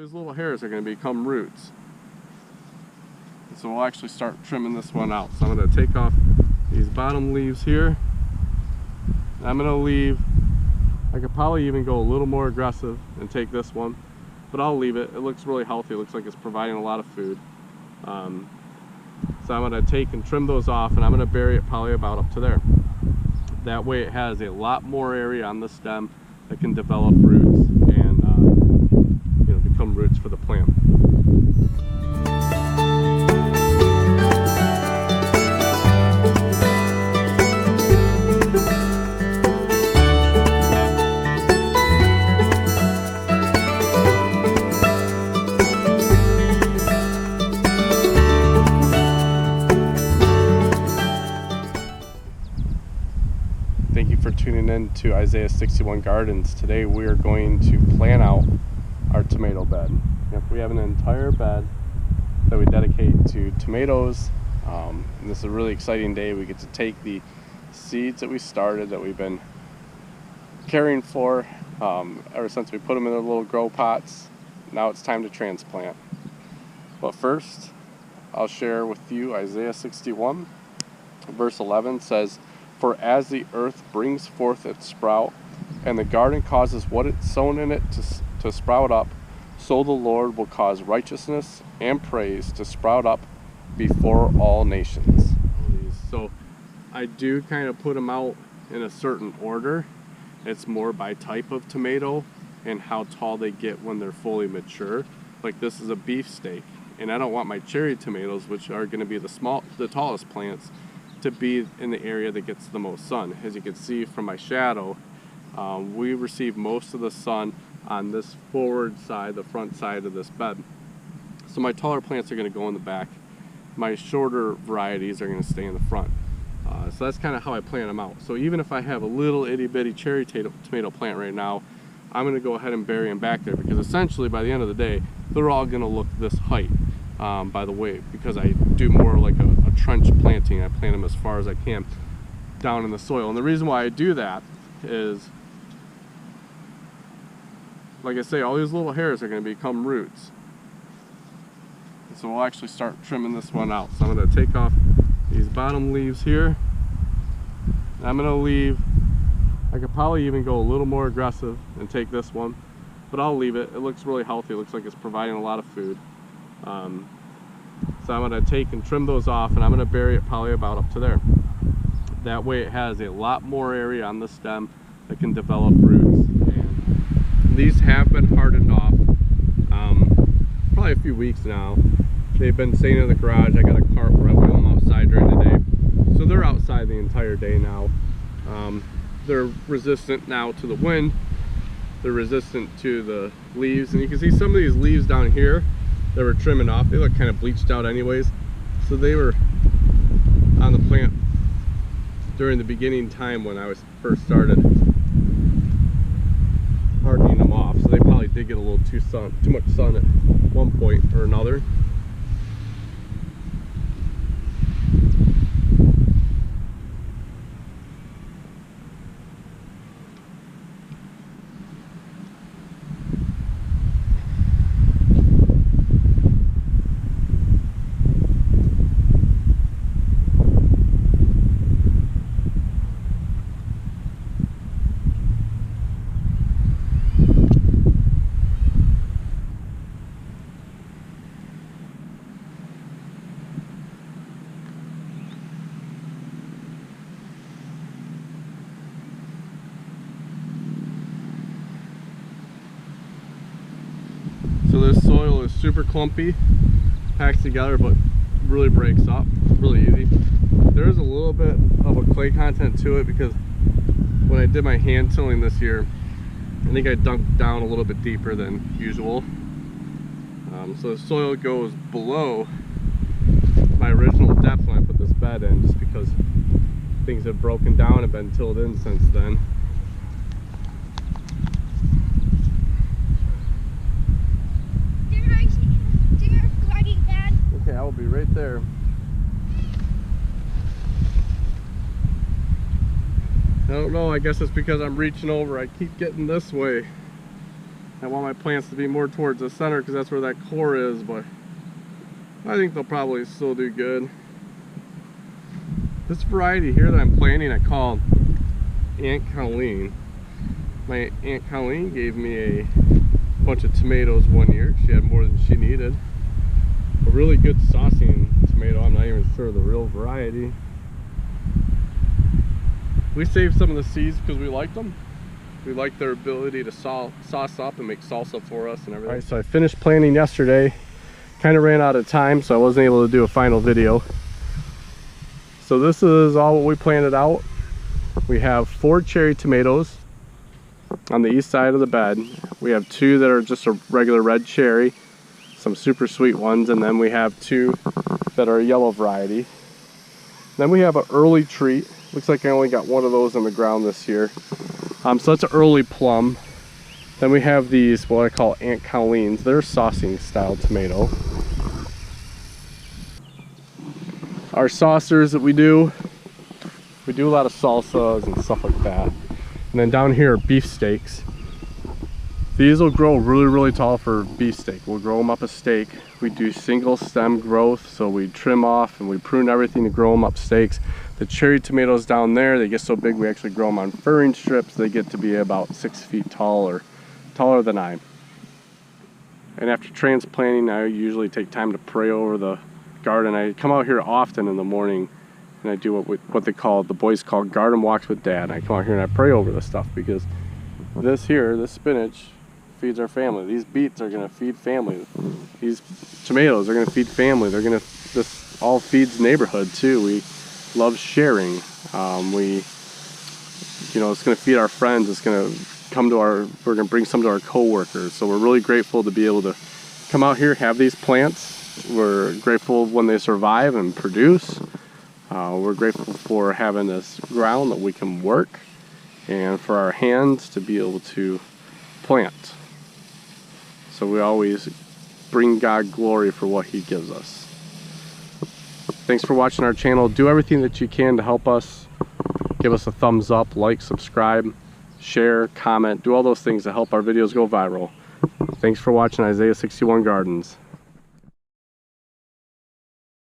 these little hairs are going to become roots. So we'll actually start trimming this one out. So I'm going to take off these bottom leaves here. I'm going to leave, I could probably even go a little more aggressive and take this one, but I'll leave it. It looks really healthy. It looks like it's providing a lot of food. So I'm going to take and trim those off, and I'm going to bury it probably about up to there. That way it has a lot more area on the stem that can develop roots and become roots for the plant. Thank you for tuning in to Isaiah 61 Gardens. Today we are going to plan out our tomato bed. Yep, we have an entire bed that we dedicate to tomatoes. And this is a really exciting day. We get to take the seeds that we started, that we've been caring for ever since we put them in their little grow pots. Now it's time to transplant. But first, I'll share with you Isaiah 61, verse 11 says, "For as the earth brings forth its sprout, and the garden causes what it's sown in it to sprout up, so the Lord will cause righteousness and praise to sprout up before all nations." So I do kind of put them out in a certain order. It's more by type of tomato and how tall they get when they're fully mature. Like this is a beefsteak, and I don't want my cherry tomatoes, which are going to be the tallest plants, to be in the area that gets the most sun. As you can see from my shadow, we receive most of the sun on this forward side, the front side of this bed. So my taller plants are going to go in the back. My shorter varieties are going to stay in the front. So that's kind of how I plan them out. So even if I have a little itty bitty cherry tomato plant right now, I'm going to go ahead and bury them back there, because essentially by the end of the day, they're all going to look this height. By the way, because I do more like a trench planting. I plant them as far as I can down in the soil. And the reason why I do that is, like I say, all these little hairs are going to become roots. So we'll actually start trimming this one out. So I'm going to take off these bottom leaves here. I'm going to leave, I could probably even go a little more aggressive and take this one, but I'll leave it. It looks really healthy. It looks like it's providing a lot of food. So I'm going to take and trim those off, and I'm going to bury it probably about up to there. That way it has a lot more area on the stem that can develop roots. And these have been hardened off probably a few weeks now. They've been staying in the garage. I got a cart where I wheel them outside during the day, so they're outside the entire day now. They're resistant now to the wind. They're resistant to the leaves, and you can see some of these leaves down here that were trimming off. They look kind of bleached out anyways, so they were on the plant during the beginning time when I was first started hardening them off. So they probably did get a little too much sun at one point or another. So this soil is super clumpy, packs together, but really breaks up really easy. There is a little bit of a clay content to it, because when I did my hand tilling this year, I think I dunked down a little bit deeper than usual. So the soil goes below my original depth when I put this bed in, just because things have broken down and been tilled in since then. Okay, I will be right there. I don't know, I guess it's because I'm reaching over. I keep getting this way. I want my plants to be more towards the center because that's where that core is, but I think they'll probably still do good. This variety here that I'm planting I call Aunt Colleen. My Aunt Colleen gave me a bunch of tomatoes one year. She had more than she needed. A really good saucing tomato. I'm not even sure of the real variety. We saved some of the seeds because we liked them. We like their ability to sauce up and make salsa for us and everything. Alright, so I finished planting yesterday. Kind of ran out of time, so I wasn't able to do a final video. So this is all what we planted out. We have 4 cherry tomatoes on the east side of the bed. We have 2 that are just a regular red cherry, some super sweet ones, and then we have 2 that are a yellow variety. Then we have an early treat. Looks like I only got 1 of those on the ground this year. So that's an early plum. Then we have these, what I call Aunt Colleen's. They're saucing style tomato. Our saucers that we do a lot of salsas and stuff like that. And then down here are beefsteaks. These will grow really tall for beefsteak. We'll grow them up a stake. We do single stem growth, so we trim off and we prune everything to grow them up stakes. The cherry tomatoes down there, they get so big we actually grow them on furring strips. They get to be about 6 feet tall or taller than I. And after transplanting, I usually take time to pray over the garden. I come out here often in the morning and I do what they call, the boys call garden walks with dad. I come out here and I pray over this stuff because this spinach feeds our family. These beets are gonna feed family. These tomatoes are gonna feed family. This all feeds neighborhood too. We love sharing. It's gonna feed our friends. It's gonna we're gonna bring some to our co-workers. So we're really grateful to be able to come out here, have these plants. We're grateful when they survive and produce. We're grateful for having this ground that we can work and for our hands to be able to plant. So we always bring God glory for what He gives us. Thanks for watching our channel. Do everything that you can to help us. Give us a thumbs up, like, subscribe, share, comment, do all those things to help our videos go viral. Thanks for watching Isaiah 61 Gardens.